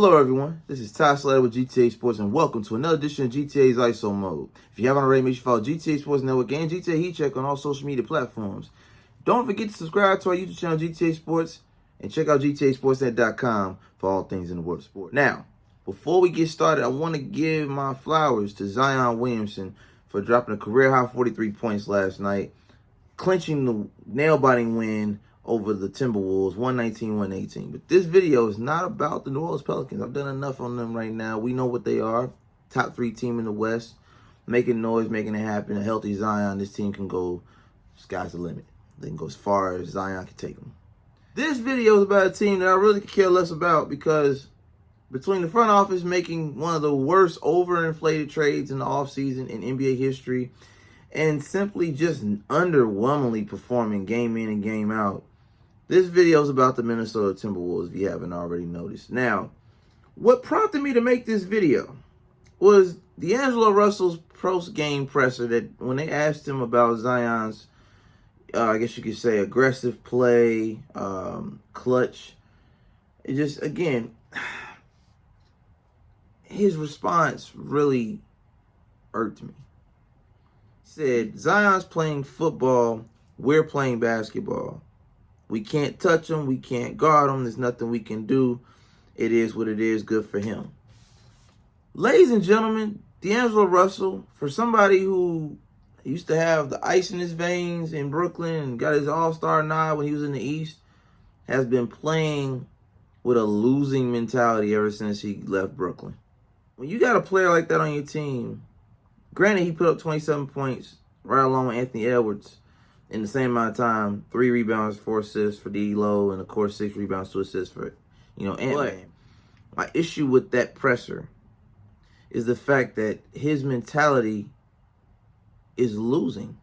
Hello everyone, this is Ty Slatter with GTA Sports and welcome to another edition of GTA's ISO Mode. If you haven't already, make sure you follow GTA Sports Network and GTA Heat Check on all social media platforms. Don't forget to subscribe to our YouTube channel GTA Sports and check out GTASportsNet.com for all things in the world of sport. Now, before we get started, I want to give my flowers to Zion Williamson for dropping a career-high 43 points last night, clinching the nail-biting win over the Timberwolves, 119-118. But this video is not about the New Orleans Pelicans. I've done enough on them right now. We know what they are. Top 3 team in the West. Making noise, making it happen. A healthy Zion, this team can go, sky's the limit. They can go as far as Zion can take them. This video is about a team that I really could care less about because between the front office making one of the worst overinflated trades in the offseason in NBA history and simply just underwhelmingly performing game in and game out, this video is about the Minnesota Timberwolves, if you haven't already noticed. Now, what prompted me to make this video was AngeloRussell's post-game presser that when they asked him about Zion's, I guess you could say, aggressive play, clutch, it just, again, his response really irked me. He said, Zion's playing football, we're playing basketball. We can't touch him. We can't guard him. There's nothing we can do. It is what it is. Good for him. Ladies and gentlemen, AngeloRussell, for somebody who used to have the ice in his veins in Brooklyn and got his all-star nod when he was in the East, has been playing with a losing mentality ever since he left Brooklyn. When you got a player like that on your team, granted he put up 27 points right along with Anthony Edwards, in the same amount of time, 3 rebounds, 4 assists for D'Lo, and of course 6 rebounds, 2 assists for, Ant-Man. My issue with that presser is the fact that his mentality is losing.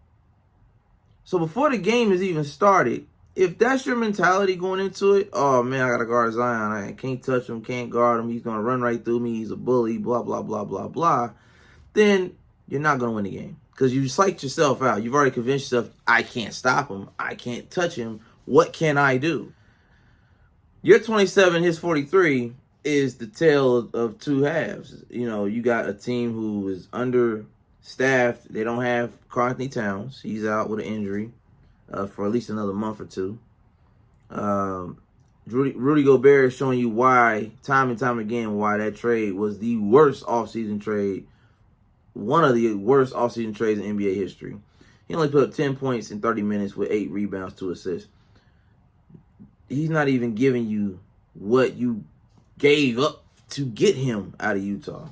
So before the game has even started, if that's your mentality going into it, oh man, I gotta guard Zion, I can't touch him, can't guard him, he's gonna run right through me, he's a bully, blah, blah, blah, blah, blah, then you're not gonna win the game. Because you psyched yourself out. You've already convinced yourself, I can't stop him. I can't touch him. What can I do? Your 27, his 43 is the tale of two halves. You got a team who is understaffed. They don't have Karl-Anthony Towns. He's out with an injury for at least another month or two. Rudy Gobert is showing you why, time and time again, why that trade was the worst offseason trade. One of the worst offseason trades in NBA history. He only put up 10 points in 30 minutes with 8 rebounds, 2 assists. He's not even giving you what you gave up to get him out of Utah.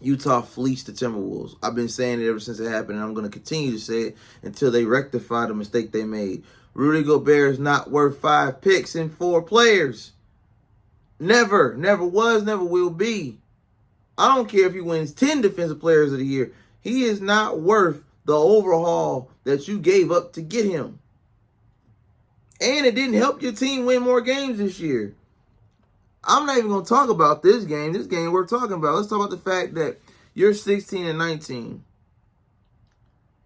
Utah fleeced the Timberwolves. I've been saying it ever since it happened, and I'm going to continue to say it until they rectify the mistake they made. Rudy Gobert is not worth 5 picks and 4 players. Never. Never was, never will be. I don't care if he wins 10 Defensive Players of the Year. He is not worth the overhaul that you gave up to get him. And it didn't help your team win more games this year. I'm not even going to talk about this game. This game we're talking about. Let's talk about the fact that you're 16-19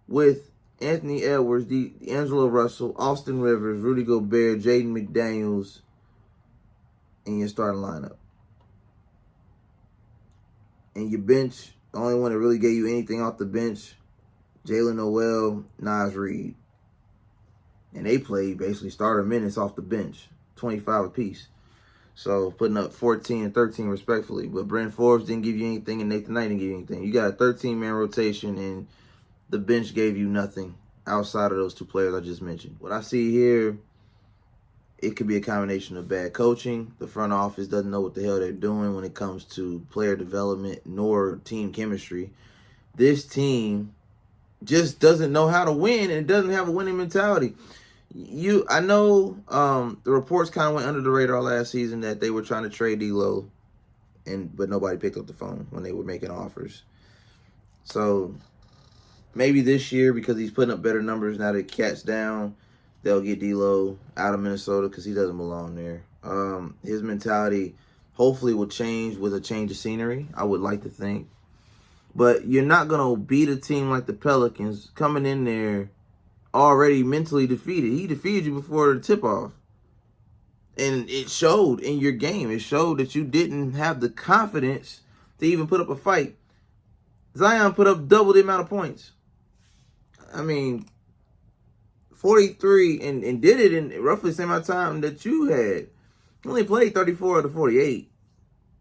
with Anthony Edwards, AngeloRussell, Austin Rivers, Rudy Gobert, Jaden McDaniels in your starting lineup. And your bench, the only one that really gave you anything off the bench, Jalen Noel, Naz Reid. And they played basically starter minutes off the bench, 25 apiece. So putting up 14 and 13 respectfully. But Brent Forbes didn't give you anything and Nathan Knight didn't give you anything. You got a 13-man rotation and the bench gave you nothing outside of those 2 players I just mentioned. What I see here, it could be a combination of bad coaching. The front office doesn't know what the hell they're doing when it comes to player development nor team chemistry. This team just doesn't know how to win, and it doesn't have a winning mentality. I know the reports kind of went under the radar last season that they were trying to trade D'Lo, but nobody picked up the phone when they were making offers. So maybe this year, because he's putting up better numbers now that Cat's down, they'll get D'Lo out of Minnesota because he doesn't belong there. His mentality hopefully will change with a change of scenery, I would like to think. But you're not going to beat a team like the Pelicans coming in there already mentally defeated. He defeated you before the tip-off. And it showed in your game. It showed that you didn't have the confidence to even put up a fight. Zion put up double the amount of points. I mean, 43 and did it in roughly the same amount of time that you had. He only played 34 of the 48.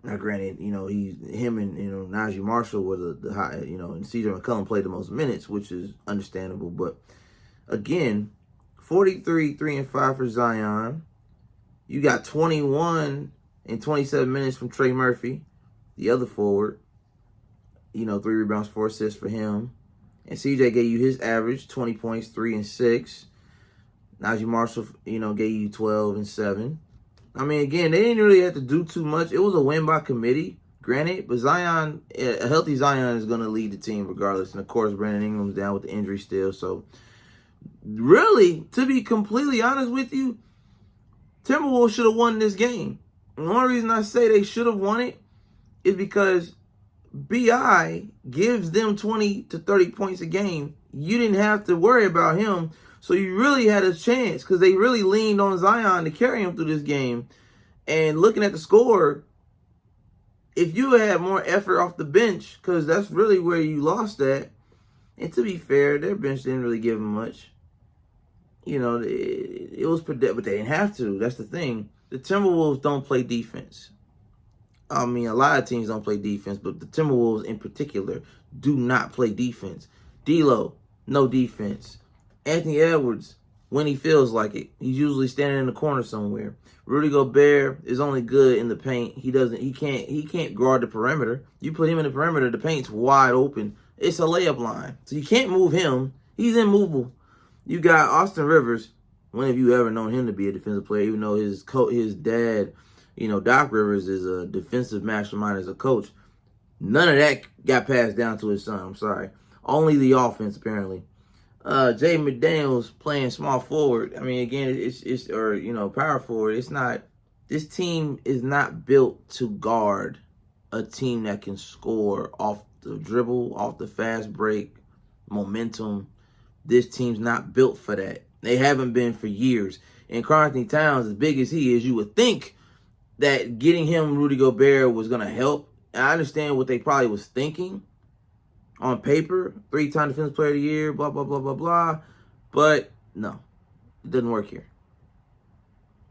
Now, granted, him and Najee Marshall were the high, and C.J. McCollum played the most minutes, which is understandable. But again, 43, 3 and 5 for Zion. You got 21 and 27 minutes from Trey Murphy, the other forward. 3 rebounds, 4 assists for him. And CJ gave you his average, 20 points, 3 and 6. Najee Marshall, gave you 12 and 7. I mean, again, they didn't really have to do too much. It was a win by committee, granted. But Zion, a healthy Zion is going to lead the team regardless. And, of course, Brandon Ingram's down with the injury still. So, really, to be completely honest with you, Timberwolves should have won this game. And the only reason I say they should have won it is because B.I. gives them 20 to 30 points a game. You didn't have to worry about him. So you really had a chance because they really leaned on Zion to carry him through this game. And looking at the score, if you had more effort off the bench, because that's really where you lost at, and to be fair, their bench didn't really give them much. It was predictable, but they didn't have to. That's the thing. The Timberwolves don't play defense. I mean, a lot of teams don't play defense, but the Timberwolves in particular do not play defense. D'Lo, no defense. Anthony Edwards, when he feels like it, he's usually standing in the corner somewhere. Rudy Gobert is only good in the paint. He can't guard the perimeter. You put him in the perimeter, the paint's wide open. It's a layup line. So you can't move him. He's immovable. You got Austin Rivers. When have you ever known him to be a defensive player, even though his dad, Doc Rivers, is a defensive mastermind as a coach? None of that got passed down to his son. I'm sorry. Only the offense, apparently. Jay McDaniels playing small forward. I mean, again, it's power forward. It's not. This team is not built to guard a team that can score off the dribble, off the fast break, momentum. This team's not built for that. They haven't been for years. And Karl-Anthony Towns, as big as he is, you would think that getting him Rudy Gobert was going to help. And I understand what they probably was thinking on paper. 3-time Defensive Player of the Year, blah, blah, blah, blah, blah. But no, it doesn't work here.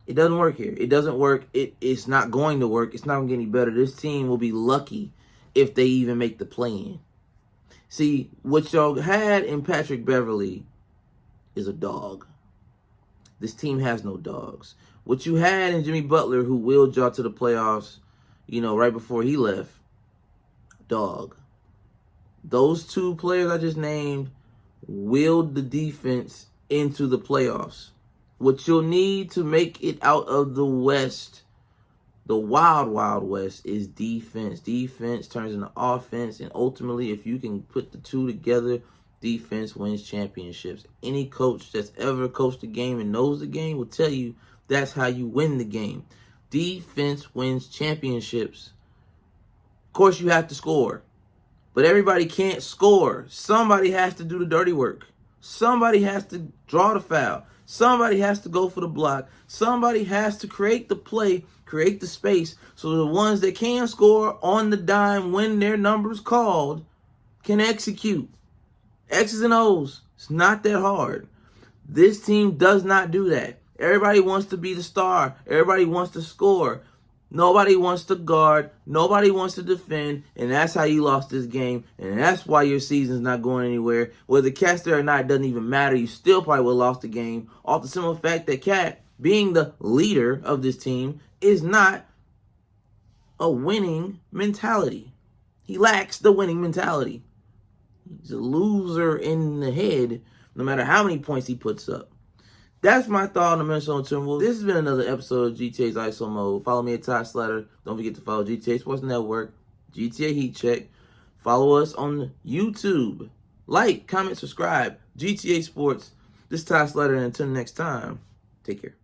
It doesn't work here. It doesn't work. It's not going to work. It's not going to get any better. This team will be lucky if they even make the play-in. See, what y'all had in Patrick Beverley is a dog. This team has no dogs. What you had in Jimmy Butler, who willed y'all to the playoffs, right before he left, dog. Those two players I just named willed the defense into the playoffs. What you'll need to make it out of the West, the wild, wild West, is defense. Defense turns into offense, and ultimately, if you can put the two together, defense wins championships. Any coach that's ever coached a game and knows the game will tell you that's how you win the game. Defense wins championships. Of course, you have to score, but everybody can't score. Somebody has to do the dirty work. Somebody has to draw the foul. Somebody has to go for the block. Somebody has to create the play, create the space, so the ones that can score on the dime when their number's called can execute. X's and O's. It's not that hard. This team does not do that. Everybody wants to be the star. Everybody wants to score. Nobody wants to guard. Nobody wants to defend. And that's how you lost this game. And that's why your season's not going anywhere. Whether Cat's there or not, it doesn't even matter. You still probably would have lost the game off the simple fact that Cat, being the leader of this team, is not a winning mentality. He lacks the winning mentality. He's a loser in the head, no matter how many points he puts up. That's my thought on the Minnesota Timberwolves. This has been another episode of GTA's ISO Mode. Follow me at Slatter. Don't forget to follow GTA Sports Network, GTA Heat Check. Follow us on YouTube. Like, comment, subscribe. GTA Sports. This is Slatter, and until next time, take care.